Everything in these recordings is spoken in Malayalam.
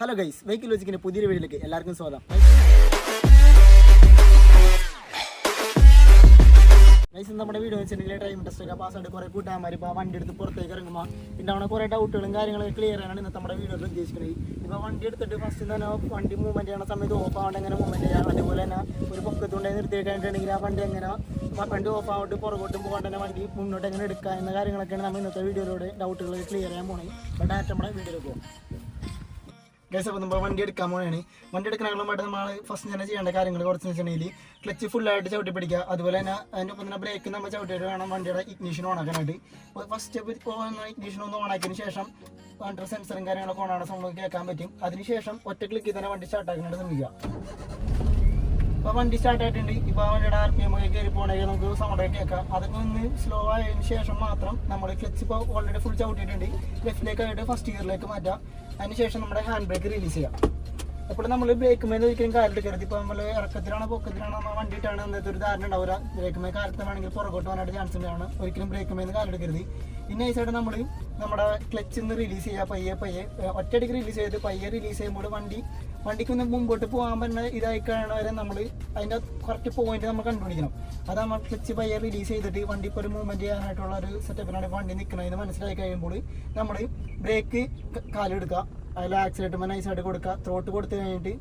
ഹലോ ഗൈസ്, വെഹിക്കിൾ ലോജിക്കിന്റെ പുതിയൊരു വീഡിയോയിലേക്ക് എല്ലാവർക്കും സ്വാഗതം. ഗൈസ്, നമ്മുടെ വീഡിയോ വെച്ചിട്ടുണ്ടെങ്കിൽ ടൈം ടെസ്റ്റ് ഒക്കെ പാസ്സായിട്ട് കുറേ കൂട്ടാന്മാർ ഇപ്പോൾ വണ്ടി എടുത്ത് പുറത്തേക്ക് ഇറങ്ങുമ്പോൾ പിന്നെ അവിടെ കുറേ ഡൗട്ടുകളും കാര്യങ്ങളൊക്കെ ക്ലിയർ ചെയ്യാനാണ് ഇന്നത്തെ നമ്മുടെ വീഡിയോയിൽ ഉദ്ദേശിക്കുന്നത്. ഇപ്പോൾ വണ്ടി എടുത്തിട്ട് ഫസ്റ്റ് തന്നെ വണ്ടി മൂവ്മെൻറ്റ് ചെയ്യുന്ന സമയത്ത് ഓഫ് ആവേണ്ട എങ്ങനെ മൂവ്മെൻറ്റ് ചെയ്യാം, അതുപോലെ തന്നെ ഒരു പൊക്കത്തുകൊണ്ടേ നിർത്തിയിട്ടുണ്ടെങ്കിൽ ആ വണ്ടി എങ്ങനെ വണ്ടി ഓഫ് ആവോട്ട് പുറകോട്ടും പോകാണ്ട് തന്നെ വണ്ടി മുന്നോട്ട് എങ്ങനെ എടുക്കുക എന്ന കാര്യങ്ങളൊക്കെയാണ് നമ്മൾ ഇന്നത്തെ വീഡിയോയിലൂടെ ഡൗട്ടുകൾ ക്ലിയർ ചെയ്യാൻ പോകുന്നത്. അപ്പോൾ ഡയറക്റ്റ് നമ്മുടെ വീഡിയോയിൽ പോകും. ഗൈസ്, അപ്പോൾ നമ്മൾ വണ്ടി എടുക്കാൻ പോകണേ. വണ്ടി എടുക്കണങ്ങളുമായിട്ട് നമ്മൾ ഫസ്റ്റ് തന്നെ ചെയ്യേണ്ട കാര്യങ്ങൾ കുറച്ച് വെച്ചിട്ടുണ്ടെങ്കിൽ ക്ലച്ച് ഫുള്ളായിട്ട് ചവിട്ടി പിടിക്കുക. അതുപോലെ തന്നെ അതിൻ്റെ ഒപ്പം തന്നെ ബ്രേക്ക് നമ്മൾ ചവിട്ടിയിട്ട് വേണം വണ്ടിയുടെ ഇഗ്നീഷൻ ഓൺ ആക്കാനായിട്ട്. ഫസ്റ്റ് ഇഗ്നീഷൻ ഒന്ന് ഓൺ ആക്കിയതിന് ശേഷം വണ്ടി സെൻസറും കാര്യങ്ങളൊക്കെ ഓണാണ് സംഭവം കേൾക്കാൻ പറ്റും. അതിനുശേഷം ഒറ്റ ക്ലിക്കിൽ തന്നെ വണ്ടി സ്റ്റാർട്ട് ആക്കാനായിട്ട് ശ്രമിക്കുക. ഇപ്പോൾ വണ്ടി സ്റ്റാർട്ട് ആയിട്ടുണ്ട്. ഇപ്പോൾ വണ്ടിയുടെ RPM ഒക്കെ കയറി പോകണമെങ്കിൽ നമുക്ക് സൗണ്ടൊക്കെ കേൾക്കാം. അതൊക്കെ ഒന്ന് സ്ലോ ആയതിനു ശേഷം മാത്രം നമ്മൾ ക്ലച്ച് ഇപ്പോൾ ഓൾറെഡി ഫുൾ ചവിട്ടിയിട്ടുണ്ട്, ലെഫ്റ്റിലേക്കായിട്ട് ഫസ്റ്റ് ഗിയറിലേക്ക് മാറ്റാം. അതിനുശേഷം നമ്മുടെ ഹാൻഡ് ബ്രേക്ക് റിലീസ് ചെയ്യാം. അപ്പോൾ നമ്മൾ ബ്രേക്ക് മേൽ ഒരിക്കലും കാലെടുക്കരുത്. ഇപ്പോൾ നമ്മൾ ഇറക്കത്തിലാണോ പൊക്കത്തിലാണോ നമ്മൾ വണ്ടിയിട്ടാണ് എന്നത്തെ ഒരു ധാരണ ഉണ്ടാവില്ല. ബ്രേക്ക് മേൽ കാലത്ത് വേണമെങ്കിൽ പുറകോട്ട് പോകാനായിട്ട് ചാൻസ് ഉണ്ടാണ്. ഒരിക്കലും ബ്രേക്ക് മേൽ കാലെടുക്കരുത്. പിന്നെ ഈ സൈഡ് നമ്മൾ നമ്മുടെ ക്ലച്ച് നിന്ന് റിലീസ് ചെയ്യുക. പയ്യെ ഒറ്റയടിക്ക് റിലീസ് ചെയ്ത് പയ്യെ റിലീസ് ചെയ്യുമ്പോൾ വണ്ടിക്കൊന്ന് മുമ്പോട്ട് പോകാൻ പറ്റുന്ന ഇതായി കഴിയണ വരെ നമ്മൾ അതിൻ്റെ കറക്റ്റ് പോയിന്റ് നമ്മൾ കണ്ടുപിടിക്കണം. അത് നമ്മൾ ക്ലച്ച് പയ്യെ റിലീസ് ചെയ്തിട്ട് വണ്ടി ഇപ്പോൾ ഒരു മൂവ്മെൻറ്റ് ചെയ്യാനായിട്ടുള്ള ഒരു സെറ്റപ്പിലാണ് വണ്ടി നിൽക്കണമെന്ന് മനസ്സിലാക്കി കഴിയുമ്പോൾ നമ്മൾ ബ്രേക്ക് കാലെടുക്കുക, അതിൽ ആക്സിലേറ്റർ നൈസായിട്ട് കൊടുക്കുക. ത്രോട്ട് കൊടുത്തു കഴിഞ്ഞിട്ട്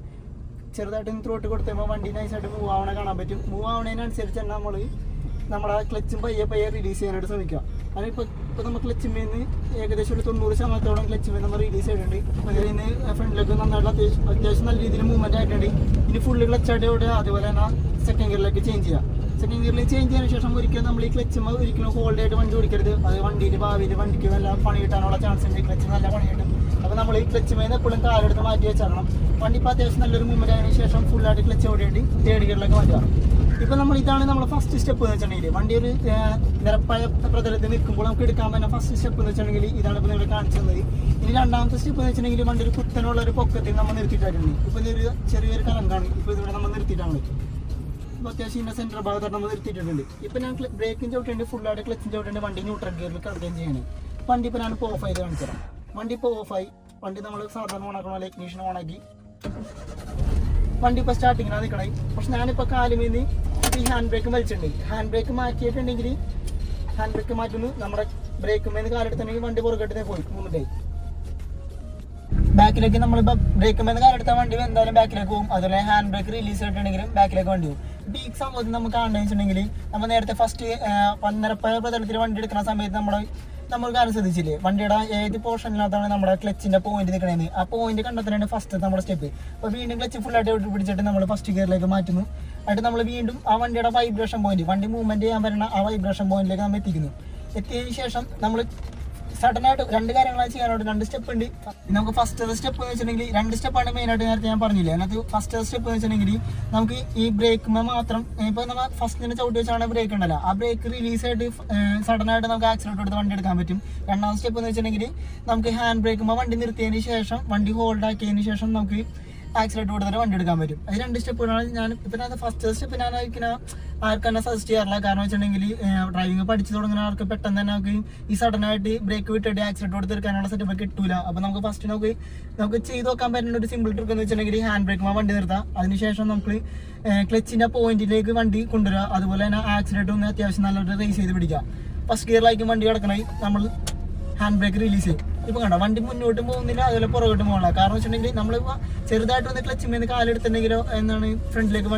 ചെറുതായിട്ട് ത്രോട്ട് കൊടുത്ത് കഴിയുമ്പോൾ വണ്ടി നൈസായിട്ട് മൂവ് ആവണ കാണാൻ പറ്റും. മൂവ് ആവണതിനനുസരിച്ച് തന്നെ നമ്മുടെ ക്ലച്ചും പയ്യെ റിലീസ് ചെയ്യാനായിട്ട് ശ്രമിക്കുക. അതിപ്പോൾ നമ്മൾ ക്ലച്ചിന്മേൽ നിന്ന് ഏകദേശം ഒരു 90% ക്ലച്ചിന്മേൽ നമ്മൾ റിലീസ് ചെയ്തിട്ടുണ്ട്. അതിൽ നിന്ന് ഫ്രണ്ടിലേക്ക് നന്നായിട്ട് അത്യാവശ്യം നല്ല രീതിയിൽ മൂവ്മെൻറ്റ് ആയിട്ടുണ്ട്. ഇനി ഫുള്ള് ക്ലച്ചായിട്ട് ഇവിടെ അതുപോലെ തന്നെ സെക്കൻഡ് ഗിയറിലേക്ക് ചേഞ്ച് ചെയ്യാം. സെക്കൻഡ് ഗിയറിൽ ചേഞ്ച് ചെയ്തതിന് ശേഷം ഒരിക്കലും നമ്മൾ ഈ ക്ലച്ചുമ്പോൾ ഒരിക്കലും ഹോൾഡ് ആയിട്ട് വണ്ടി ഓടിക്കരുത്. അത് വണ്ടിയിൽ ഭാവിയിൽ വണ്ടിക്ക് നല്ല പണി കിട്ടാനുള്ള ചാൻസ് ഉണ്ട്. ക്ലച്ച് നല്ല പണി കിട്ടും. അപ്പോൾ നമ്മൾ ഈ ക്ലച്ചുമേന്ന് എപ്പോഴും കാലെടുത്ത് മാറ്റി വെച്ചാക്കണം. വണ്ടി ഇപ്പോൾ അത്യാവശ്യം നല്ലൊരു മൂവ്മെൻറ്റ് ആയതിനു ശേഷം ഫുള്ളായിട്ട് ക്ലച്ച് ഓടിയിട്ട് തേർഡ് ഗിയറിലേക്ക് മാറ്റുക. ഇപ്പോൾ ഇതാണ് നമ്മൾ ഫസ്റ്റ് സ്റ്റെപ്പ് എന്ന് വെച്ചിട്ടുണ്ടെങ്കിൽ വണ്ടി ഒരു നിരപ്പായ പ്രതലത്തിൽ നിൽക്കുമ്പോൾ നമുക്ക് എടുക്കാൻ പറ്റുന്ന ഫസ്റ്റ് സ്റ്റെപ്പ് എന്ന് വെച്ചിട്ടുണ്ടെങ്കിൽ ഇതാണ് ഇപ്പോൾ നിങ്ങൾ കാണിച്ചത്. ഇനി രണ്ടാമത്തെ സ്റ്റെപ്പ് എന്ന് വെച്ചിട്ടുണ്ടെങ്കിൽ വണ്ടി ഒരു കുത്തനുള്ള ഒരു പൊക്കത്തിൽ നമ്മൾ നിർത്തിയിട്ടായിരുന്നു. ഇപ്പോൾ ഇതൊരു ചെറിയൊരു കലങ്കാണ്. ഇപ്പോൾ ഇതിവിടെ നമ്മൾ നിർത്തിയിട്ടാണ്. ഇപ്പോൾ അത്യാവശ്യം ഇതിൻ്റെ സെൻറ്റർ ഭാഗത്തായിട്ട് നമ്മൾ നിർത്തിയിട്ടുണ്ട്. ഇപ്പോൾ ഞാൻ ബ്രേക്കും ചവിട്ടേണ്ടി ഫുള്ളായിട്ട് ക്ലച്ചും ചവിട്ടേണ്ടി വണ്ടി ന്യൂട്രൽ ഗിയറിൽ കിടക്കുകയും ചെയ്യണം. വണ്ടി ഇപ്പോൾ ഞാനിപ്പോൾ ഓഫ് ചെയ്ത് കാണിച്ചു തരാം. വണ്ടി ഇപ്പോൾ ഓഫായി. വണ്ടി നമ്മൾ സാധാരണ ഓണാക്കണോ ഇഗ്നിഷൻ ഓണാക്കി വണ്ടി ഇപ്പോൾ സ്റ്റാർട്ടിങ്ങിനാണ് നിൽക്കണേ. പക്ഷെ ഞാനിപ്പോൾ കാലുമേന്ന് ഈ ഹാൻഡ് ബ്രേക്ക് വലിച്ചിട്ടുണ്ട്. ഹാൻഡ് ബ്രേക്ക് മാറ്റിയിട്ടുണ്ടെങ്കിൽ ഹാൻഡ് ബ്രേക്ക് മാറ്റുന്നു നമ്മുടെ ബ്രേക്കുമേന്ന് കാലെടുത്തിട്ടുണ്ടെങ്കിൽ വണ്ടി പുറകെട്ടേ പോയി മൂന്നിട്ടായി. ബാക്കിലേക്ക് നമ്മളിപ്പോൾ ബ്രേക്കുമേന്ന് കാലെടുത്താൽ വണ്ടി എന്തായാലും ബാക്കിലേക്ക് പോകും. അതുപോലെ ഹാൻഡ് ബ്രേക്ക് റിലീസ് ചെയ്തിട്ടുണ്ടെങ്കിലും ബാക്കിലേക്ക് വണ്ടി പോകും. ഇപ്പോൾ ഈ സംഭവത്തിൽ നമുക്ക് കാണുന്നത് വെച്ചിട്ടുണ്ടെങ്കിൽ നമ്മൾ നേരത്തെ ഫസ്റ്റ് പന്നരപ്പായ പ്രതലത്തിൽ വണ്ടി എടുക്കുന്ന സമയത്ത് നമ്മൾ കാര്യം ശ്രദ്ധിച്ചില്ലേ, വണ്ടിയുടെ ഏത് പോർഷനിനകത്താണ് നമ്മുടെ ക്ലച്ചിന്റെ പോയിന്റ് നിൽക്കണേന്ന്. ആ പോയിന്റ് കണ്ടെത്താനാണ് ഫസ്റ്റ് നമ്മുടെ സ്റ്റെപ്പ്. അപ്പോൾ വീണ്ടും ക്ലച്ച് ഫുള്ളായിട്ട് പിടിച്ചിട്ട് നമ്മൾ ഫസ്റ്റ് ഗിയറിലേക്ക് മാറ്റുന്നു. എന്നിട്ട് നമ്മൾ വീണ്ടും ആ വണ്ടിയുടെ വൈബ്രേഷൻ പോയിന്റ്, വണ്ടി മൂവ്മെന്റ് ചെയ്യാൻ പറ്റുന്ന ആ വൈബ്രേഷൻ പോയിന്റിലേക്ക് നമ്മൾ എത്തിക്കുന്നു. എത്തിയതിനു ശേഷം നമ്മൾ സഡനായിട്ട് രണ്ട് കാര്യങ്ങളാണ് ചെയ്യാനായിട്ട്. രണ്ട് സ്റ്റെപ്പ് ഉണ്ട് നമുക്ക്. ഫസ്റ്റ് സ്റ്റെപ്പ് എന്ന് വെച്ചിട്ടുണ്ടെങ്കിൽ രണ്ട് സ്റ്റെപ്പാണ് മെയിനായിട്ട് നേരത്തെ ഞാൻ പറഞ്ഞില്ലേ. അതിനകത്ത് ഫസ്റ്റ് സ്റ്റെപ്പ് എന്ന് വെച്ചിട്ടുണ്ടെങ്കിൽ നമുക്ക് ഈ ബ്രേക്കുമ്പോൾ മാത്രം ഇപ്പോൾ നമ്മൾ ഫസ്റ്റ് തന്നെ ചവിട്ടി വെച്ചാണ് ബ്രേക്ക് ഉണ്ടല്ലോ, ആ ബ്രേക്ക് റിലീസ് ആയിട്ട് സഡനായിട്ട് നമുക്ക് ആക്സിലേറ്റർ എടുത്ത് വണ്ടി എടുക്കാൻ പറ്റും. രണ്ടാമത്തെ സ്റ്റെപ്പ് എന്ന് വെച്ചിട്ടുണ്ടെങ്കിൽ നമുക്ക് ഹാൻഡ് ബ്രേക്കുമ്പോൾ വണ്ടി നിർത്തിയതിന് ശേഷം വണ്ടി ഹോൾഡ് ആക്കിയതിന് ശേഷം നമുക്ക് ആക്സിലേറ്റർ കൊടുത്തിട്ട് വണ്ടി എടുക്കാൻ പറ്റും. അത് രണ്ട് സ്റ്റെപ്പുകളാണ്. ഞാൻ ഇപ്പം ഫസ്റ്റ് സ്റ്റെപ്പ് ഞാൻ ആർക്കും തന്നെ സജസ്റ്റ് ചെയ്യാറില്ല. കാരണം വെച്ചിട്ടുണ്ടെങ്കിൽ ഡ്രൈവിംഗ് പഠിച്ചു തുടങ്ങുന്ന ആൾക്ക് പെട്ടെന്ന് തന്നെ നമുക്ക് ഈ സഡനായിട്ട് ബ്രേക്ക് വിട്ടിട്ട് ആക്സിലേറ്റർ കൊടുത്തെടുക്കാനുള്ള സെറ്റപ്പ് കിട്ടൂല. അപ്പോൾ നമുക്ക് ഫസ്റ്റ് നമുക്ക് ചെയ്ത് നോക്കാൻ പറ്റുന്ന ഒരു സിമ്പിൾ ട്രിക്ക് എന്ന് വെച്ചിട്ടുണ്ടെങ്കിൽ ഹാൻഡ് ബ്രേക്കുമ്പോൾ വണ്ടി നിർത്താം. അതിനുശേഷം നമുക്ക് ക്ലച്ചിൻ്റെ പോയിന്റിലേക്ക് വണ്ടി കൊണ്ടുവരിക. അതുപോലെ തന്നെ ആക്സിലേറ്റർ ഒന്ന് അത്യാവശ്യം നല്ലൊരു റേസ് ചെയ്ത് പിടിക്കുക. ഫസ്റ്റ് ഗിയറിലായിരിക്കും വണ്ടി കിടക്കണേ, നമ്മൾ ഹാൻഡ് ബ്രേക്ക് റിലീസ് ചെയ്യും. ഇപ്പോൾ കണ്ടോ വണ്ടി മുന്നോട്ടും പോകുന്നില്ല, അതുപോലെ പുറകോട്ടും പോകണം. കാരണം വെച്ചിട്ടുണ്ടെങ്കിൽ നമ്മളിപ്പോൾ ചെറുതായിട്ട് ഒന്ന് ക്ലച്ചിമേന്ന് കാലെടുത്തിട്ടുണ്ടെങ്കിലോ എന്താണ് ഫ്രണ്ടിലേക്ക്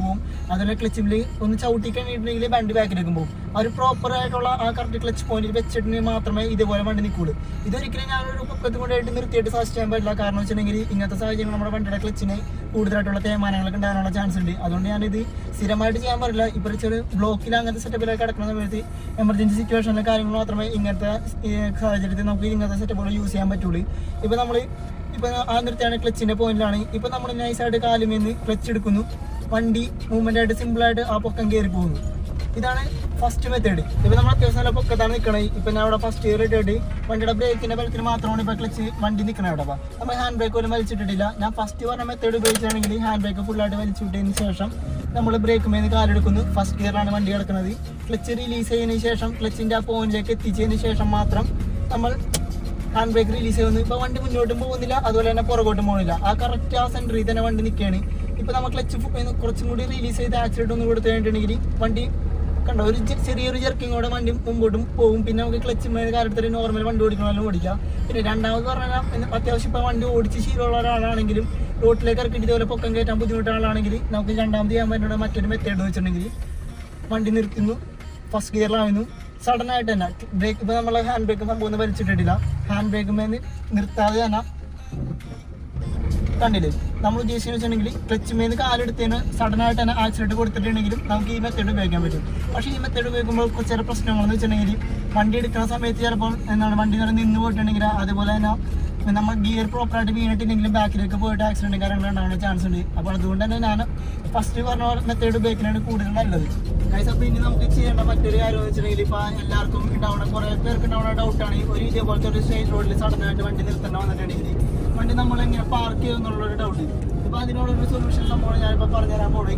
പോകും. അതുപോലെ ക്ലച്ചിൽ ഒന്ന് ചവിട്ടി കഴിഞ്ഞിട്ടുണ്ടെങ്കിൽ വണ്ടി ബാക്കിലേക്ക് പോകും. ആ ഒരു പ്രോപ്പറായിട്ടുള്ള ആ കറക്റ്റ് ക്ലച്ച് പോയിന്റിൽ വെച്ചിട്ടുണ്ടെങ്കിൽ മാത്രമേ ഇതുപോലെ വണ്ടി നിൽക്കുള്ളൂ. ഇതൊരിക്കലും ഞാനൊരു പൊക്കത്ത് കൊണ്ടായിട്ട് നിർത്തിയിട്ട് സജസ്റ്റ് ചെയ്യാൻ പറ്റില്ല. കാരണം വെച്ചിട്ടുണ്ടെങ്കിൽ ഇങ്ങനത്തെ സാഹചര്യം നമ്മുടെ വണ്ടിയുടെ ക്ലച്ചിന് കൂടുതലായിട്ടുള്ള തേയ്മാനങ്ങളൊക്കെ ഉണ്ടാകാനുള്ള ചാൻസ് ഉണ്ട്. അതുകൊണ്ട് ഞാനിത് സ്ഥിരമായിട്ട് ചെയ്യാൻ പാടില്ല. ഇപ്പോൾ ചെറിയ ബ്ലോക്കിൽ അങ്ങനത്തെ സെറ്റപ്പിലൊക്കെ കിടക്കുന്ന സമയത്ത് എമർജൻസി സിറ്റുവേഷനിലെ കാര്യങ്ങൾ മാത്രമേ ഇങ്ങനത്തെ സാഹചര്യത്തിൽ നമുക്ക് ഇങ്ങനത്തെ സെറ്റപ്പുകൾ യൂസ് ചെയ്യാൻ പറ്റുള്ളൂ. ഇപ്പോൾ ആ നിർത്തിയാണ് ക്ലച്ചിൻ്റെ പോയിന്റിലാണ്. ഇപ്പോൾ നമ്മൾ നൈസായിട്ട് കാലുമേന്ന് ക്ലച്ച് എടുക്കുന്നു, വണ്ടി മൂവ്മെൻ്റ് ആയിട്ട് സിമ്പിളായിട്ട് ആ പൊക്കം കയറി പോകുന്നു. ഇതാണ് ഫസ്റ്റ് മെത്തേഡ്. ഇപ്പോൾ നമ്മൾ അത്യാവശ്യം നല്ല പൊക്കത്താണ് നിൽക്കണേ. ഇപ്പോൾ ഞാൻ അവിടെ ഫസ്റ്റ് ഗിയർ ഇട്ടിട്ട് വണ്ടിയുടെ ബ്രേക്കിൻ്റെ ബലത്തിന് മാത്രമാണ് ഇപ്പോൾ ക്ലച്ച് വണ്ടി നിൽക്കണേ. അവിടെ അപ്പോൾ നമ്മൾ ഹാൻഡ് ബ്രേക്ക് പോലും വലിച്ചിട്ടിട്ടില്ല. ഞാൻ ഫസ്റ്റ് പറഞ്ഞ മെത്തേഡ് ഉപയോഗിച്ചാണെങ്കിൽ ഹാൻഡ് ബ്രേക്ക് ഫുള്ളായിട്ട് വലിച്ചു വിട്ടതിന് ശേഷം നമ്മൾ ബ്രേക്ക് മേന്ന് കാലെടുക്കുന്നു. ഫസ്റ്റ് ഗിയറിലാണ് വണ്ടി കിടക്കുന്നത്. ക്ലച്ച് റിലീസ് ചെയ്തതിന് ശേഷം ക്ലച്ചിൻ്റെ ആ പോയിന്റിലേക്ക് എത്തിച്ചതിന് ശേഷം മാത്രം നമ്മൾ ഹാൻഡ് ബ്രേക്ക് റിലീസ് ചെയ്യുന്നു. ഇപ്പോൾ വണ്ടി മുന്നോട്ടും പോകുന്നില്ല, അതുപോലെ തന്നെ പുറകോട്ടും പോകുന്നില്ല. ആ കറക്റ്റ് ആ സെൻറ്ററിൽ തന്നെ വണ്ടി നിൽക്കുകയാണ്. ഇപ്പോൾ നമ്മൾ ക്ലച്ച് കുറച്ചും കൂടി റിലീസ് ചെയ്ത് ആക്സിഡൻറ്റ് ഒന്ന് കൊടുത്തു കഴിഞ്ഞിട്ടുണ്ടെങ്കിൽ വണ്ടി കണ്ടോ ഒരു ചെറിയൊരു ജെർക്കിങ്ങോടെ വണ്ടി മുമ്പോട്ടും പോകും. പിന്നെ നമുക്ക് ക്ലച്ച് കാലെടുത്തിട്ട് നോർമൽ വണ്ടി ഓടിക്കണമെങ്കിലും ഓടിക്കാം. പിന്നെ രണ്ടാമത് പറഞ്ഞാൽ അത്യാവശ്യം ഇപ്പോൾ വണ്ടി ഓടിച്ച് ശീലമുള്ള ഒരാളാണെങ്കിലും റോട്ടിലേക്ക് ഇറക്കിയിട്ട് ഇതുപോലെ പൊക്കം കയറ്റാൻ ബുദ്ധിമുട്ടുള്ള ആളാണെങ്കിൽ നമുക്ക് രണ്ടാമത് ചെയ്യാൻ പറ്റുന്ന മറ്റൊരു മെത്തേഡ് എന്ന് വെച്ചിട്ടുണ്ടെങ്കിൽ വണ്ടി നിർത്തുന്നു, ഫസ്റ്റ് ഗിയറിലാവുന്നു, സഡൻ ആയിട്ട് തന്നെ ബ്രേക്ക്. ഇപ്പോൾ നമ്മൾ ഹാൻഡ് ബ്രേക്ക് സംഭവം ഒന്നും വലിച്ചിട്ടിട്ടില്ല, ഹാൻഡ് ബ്രേക്ക് മേന്ന് നിർത്താതെ തന്നെ കണ്ടില്ലേ നമ്മൾ ഉദ്ദേശിച്ചു വെച്ചിട്ടുണ്ടെങ്കിൽ ക്ലച്ച് മേന്ന് കാലെടുത്തതിന് സഡൻ ആയിട്ട് തന്നെ ആക്സിഡൻറ്റ് കൊടുത്തിട്ടുണ്ടെങ്കിലും നമുക്ക് ഈ മെത്തേഡ് ഉപയോഗിക്കാൻ പറ്റും. പക്ഷേ ഈ മെത്തേഡ് ഉപയോഗിക്കുമ്പോൾ ചില പ്രശ്നങ്ങളെന്ന് വെച്ചിട്ടുണ്ടെങ്കിൽ വണ്ടി എടുക്കുന്ന സമയത്ത് ചിലപ്പോൾ വണ്ടി നിന്ന് പോയിട്ടുണ്ടെങ്കിൽ അതുപോലെ തന്നെ നമ്മൾ ഗിയർ പ്രോപ്പറായിട്ട് വീണിട്ടുണ്ടെങ്കിലും ബാക്കിലേക്ക് പോയിട്ട് ആക്സിഡൻറ്റ് കാര്യങ്ങൾ ഉണ്ടാകാൻ ചാൻസ് ഉണ്ട്. അപ്പോൾ അതുകൊണ്ട് തന്നെ ഞാൻ ഫസ്റ്റ് പറഞ്ഞ മെത്തേഡ് ഉപയോഗിക്കുന്നതാണ് കൂടുതൽ നല്ലത്. ഗൈസ്, അപ്പോൾ ഇനി നമുക്ക് ചെയ്യേണ്ട മറ്റൊരു കാര്യം എന്ന് വെച്ചിട്ടുണ്ടെങ്കിൽ ഇപ്പോൾ എല്ലാവർക്കും ഉണ്ടാവുന്ന കുറേ പേർക്ക് ഉണ്ടാവുന്ന ഡൗട്ടാണ് ഒരു ഇതേപോലത്തെ ഒരു സ്ട്രേറ്റ് റോഡിൽ സഡനായിട്ട് വണ്ടി നിർത്തേണ്ട വന്നിട്ടുണ്ടെങ്കിൽ വണ്ടി നമ്മളെങ്ങനെ പാർക്ക് ചെയ്യും എന്നുള്ളൊരു ഡൗട്ട്. ഇപ്പോൾ അതിനോടൊരു സൊല്യൂഷൻ സംഭവം ഞാനിപ്പോൾ പറഞ്ഞുതരാൻ പോയി.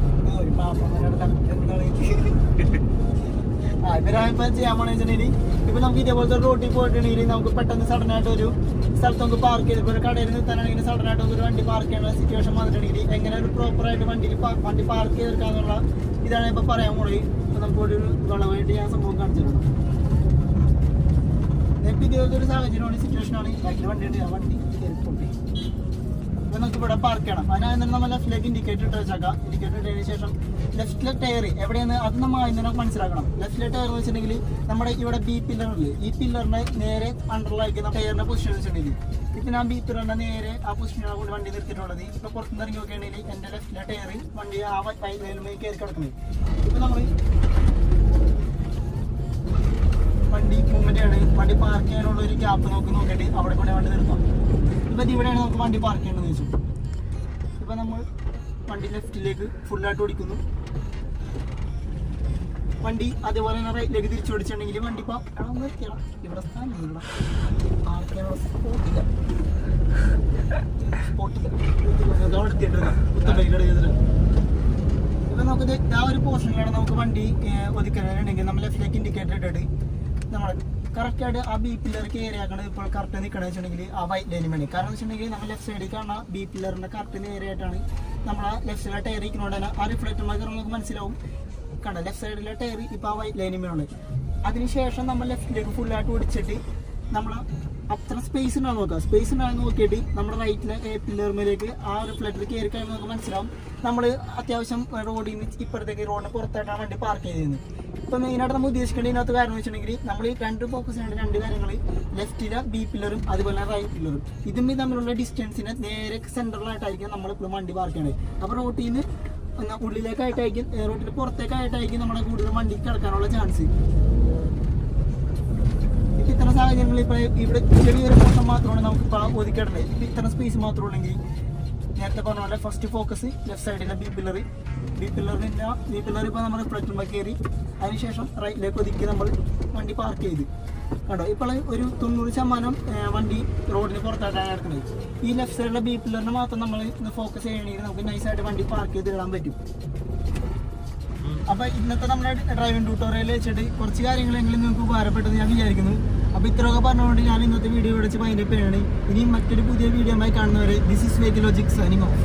ഇവരായിപ്പോൾ ചെയ്യാൻ പോണെന്ന് വെച്ചിട്ടുണ്ടെങ്കിൽ ഇപ്പോൾ നമുക്ക് ഇതേപോലത്തെ റോഡിൽ പോയിട്ടുണ്ടെങ്കിൽ നമുക്ക് പെട്ടെന്ന് സഡനായിട്ട് ഒരു സ്ഥലത്ത് നമുക്ക് പാർക്ക് ചെയ്ത് ഒരു കടയിൽ നിർത്താനാണെങ്കിൽ സഡനായിട്ട് ഒരു വണ്ടി പാർക്ക് ചെയ്യേണ്ട സിറ്റുവേഷൻ വന്നിട്ടുണ്ടെങ്കിൽ എങ്ങനെ ഒരു പ്രോപ്പറായിട്ട് വണ്ടി പാർക്ക് ചെയ്തെടുക്കാന്നുള്ള ഇതാണ് ഇപ്പോൾ പറയാൻ പോയി. ഇപ്പോൾ നമുക്ക് ഒരു വളമായിട്ട് ഞാൻ സംഭവം കാണിച്ചിട്ടുണ്ട്. നേരത്തെ ഇതേപോലത്തെ ഒരു സാഹചര്യമാണ്, സിറ്റുവേഷനാണ്. ബാക്കിൽ വണ്ടിയുണ്ട്, ആ വണ്ടി ഇപ്പോൾ നമുക്ക് ഇവിടെ പാർക്ക് ചെയ്യണം. അതിനായി നമ്മൾ ലെഫ്റ്റിലേക്ക് ഇൻഡിക്കേറ്റർ ഇട്ട് വെച്ചേക്കാം. ഇൻഡിക്കേറ്റർ ഇട്ടതിന് ശേഷം ലെഫ്റ്റിലെ ടയർ എവിടെയാണ് അത് നമ്മൾ ആദ്യം തന്നെ മനസ്സിലാക്കണം. ലെഫ്റ്റിലെ ടയർ എന്ന് വെച്ചിട്ടുണ്ടെങ്കിൽ നമ്മുടെ ഇവിടെ ബി പില്ലറിൽ ഈ പില്ലറിന്റെ നേരെ അണ്ടറിലായിരിക്കുന്ന ടയറിന്റെ പൊസിഷൻ വെച്ചിട്ടുണ്ടെങ്കിൽ ഇപ്പം ഞാൻ ബി പില്ലറിന്റെ നേരെ ആ പൊസിഷനാണ് കൊണ്ട് വണ്ടി നിർത്തിയിട്ടുള്ളത്. ഇപ്പോൾ പുറത്തുനിന്ന് ഇറങ്ങി നോക്കുകയാണെങ്കിൽ എൻ്റെ ലെഫ്റ്റിലെ ടയർ വണ്ടി ആ വൈകുന്നേരമായി കയറി കിടക്കുന്നത്. ഇപ്പം നമ്മൾ വണ്ടി മൂവ്മെന്റ് ആണ്, വണ്ടി പാർക്ക് ചെയ്യാനുള്ള ഒരു ഗ്യാപ്പ് നമുക്ക് നോക്കിയിട്ട് അവിടെ കൂടെ വണ്ടി നിർത്താം. ഇപ്പം ഇവിടെയാണ് നമുക്ക് വണ്ടി പാർക്ക് ചെയ്യേണ്ടതെന്ന് വെച്ചു. ഇപ്പം നമ്മൾ വണ്ടി ലെഫ്റ്റിലേക്ക് ഫുള്ളായിട്ട് ഓടിക്കുന്നു. വണ്ടി അതേപോലെ തന്നെ റൈറ്റിലേക്ക് തിരിച്ചു ഓടിച്ചിട്ടുണ്ടെങ്കിൽ വണ്ടി ഇപ്പം നിർത്തിയണം. ഇവിടെ സ്ഥാനം സ്പോട്ടില്ല ഇപ്പം നമുക്ക് ആ ഒരു പോർഷനിലാണ് നമുക്ക് വണ്ടി ഒതുക്കാനുണ്ടെങ്കിൽ നമ്മൾ ലെഫ്റ്റിലേക്ക് ഇൻഡിക്കേറ്റർ ഇട്ടിട്ട് നമ്മൾ കറക്റ്റായിട്ട് ആ ബി പില്ലർ കയറി ആക്കണത് ഇപ്പോൾ കറക്റ്റ് നിൽക്കണമെന്ന് വെച്ചിട്ടുണ്ടെങ്കിൽ ആ വൈറ്റ് ലൈനും വേണം. കാരണം വെച്ചിട്ടുണ്ടെങ്കിൽ നമ്മൾ ലെഫ്റ്റ് സൈഡിൽ കാണുന്ന ബി പില്ലറിൻ്റെ കറക്റ്റ് നേരെയായിട്ടാണ് നമ്മളെ ലെഫ്റ്റ് സൈഡിലെ ടയർ ഇരിക്കുന്നതുകൊണ്ട് തന്നെ ആ റിഫ്ലക്ടർ നമുക്ക് മനസ്സിലാവും. കണ്ട ലെഫ്റ്റ് സൈഡിലെ ടയർ ഇപ്പോൾ ആ വൈറ്റ് ലൈനും വേണം. അതിനുശേഷം നമ്മൾ ലെഫ്റ്റിലേക്ക് ഫുള്ളായിട്ട് ഓടിച്ചിട്ട് നമ്മൾ അത്ര സ്പേസ് ഉണ്ടാകും നോക്കുക. സ്പേസ് ഉണ്ടാകുന്ന നോക്കിയിട്ട് നമ്മുടെ റൈറ്റിലെ പില്ലർമേലേക്ക് ആ റിഫ്ലക്ടർ കയറി കഴിയുമ്പോൾ നമുക്ക് മനസ്സിലാവും നമ്മൾ അത്യാവശ്യം റോഡിൽ നിന്ന് ഇപ്പോഴത്തേക്ക് റോഡിന് പുറത്തായിട്ടാണ് വണ്ടി പാർക്ക് ചെയ്തിരുന്നത്. ഇപ്പം മെയിനായിട്ട് നമ്മൾ ഉദ്ദേശിക്കേണ്ട ഇതിനകത്ത് കാര്യം എന്ന് വെച്ചിട്ടുണ്ടെങ്കിൽ നമ്മൾ രണ്ട് ഫോക്കസ് ചെയ്യേണ്ട രണ്ട് കാര്യങ്ങൾ ലെഫ്റ്റിലെ ബി പില്ലറും അതുപോലെ റൈറ്റ് പില്ലറും ഇതും തമ്മിലുള്ള ഡിസ്റ്റൻസിന് നേരെ സെൻറ്ററിലായിട്ടായിരിക്കും നമ്മളിപ്പോൾ വണ്ടി പാർക്ക് ചെയ്യുന്നത്. അപ്പോൾ റോട്ടിൽ നിന്ന് ഉള്ളിലേക്കായിട്ടായിരിക്കും റോട്ടിൽ പുറത്തേക്കായിട്ടായിരിക്കും നമ്മുടെ കൂടുതൽ വണ്ടി കിടക്കാനുള്ള ചാൻസ്. ഇത്തരം സാഹചര്യങ്ങളിൽ ഇപ്പോൾ ഇവിടെ ചെറിയൊരു മോശം മാത്രമാണ് നമുക്ക് ഇപ്പോൾ ഒതുക്കേണ്ടത്. ഇത്തരം സ്പേസ് മാത്രമുള്ളെങ്കിൽ നേരത്തെ പറഞ്ഞ പോലെ ഫസ്റ്റ് ഫോക്കസ് ലെഫ്റ്റ് സൈഡിലെ ബി പില്ലർ ഇപ്പോൾ നമ്മൾ റിഫ്ലക്ടറിൽ കയറി അതിനുശേഷം റൈറ്റിലേക്ക് ഒതുക്കി നമ്മൾ വണ്ടി പാർക്ക് ചെയ്ത് കണ്ടോ. ഇപ്പോൾ ഒരു 90% വണ്ടി റോഡിന് പുറത്തായിട്ടാണ് കിടക്കുന്നത്. ഈ ലെഫ്റ്റ് സൈഡിലെ ബി പില്ലറിന് മാത്രം നമ്മൾ ഫോക്കസ് ചെയ്യണമെങ്കിൽ നമുക്ക് നൈസായിട്ട് വണ്ടി പാർക്ക് ചെയ്തിടാൻ പറ്റും. അപ്പോൾ ഇന്നത്തെ നമ്മുടെ ഡ്രൈവിംഗ് ട്യൂട്ടോറിയൽ വെച്ചിട്ട് കുറച്ച് കാര്യങ്ങളെങ്കിലും നിങ്ങൾക്ക് ഉപകാരപ്പെട്ടെന്ന് ഞാൻ വിചാരിക്കുന്നു. അപ്പോൾ ഇത്രയൊക്കെ പറഞ്ഞുകൊണ്ട് ഞാൻ ഇന്നത്തെ വീഡിയോ വിളിച്ച് അതിൻ്റെ പേരാണ്. ഇനി മറ്റൊരു പുതിയ വീഡിയോ ആയി കാണുന്നവരെ this is vehicle Logix signing off.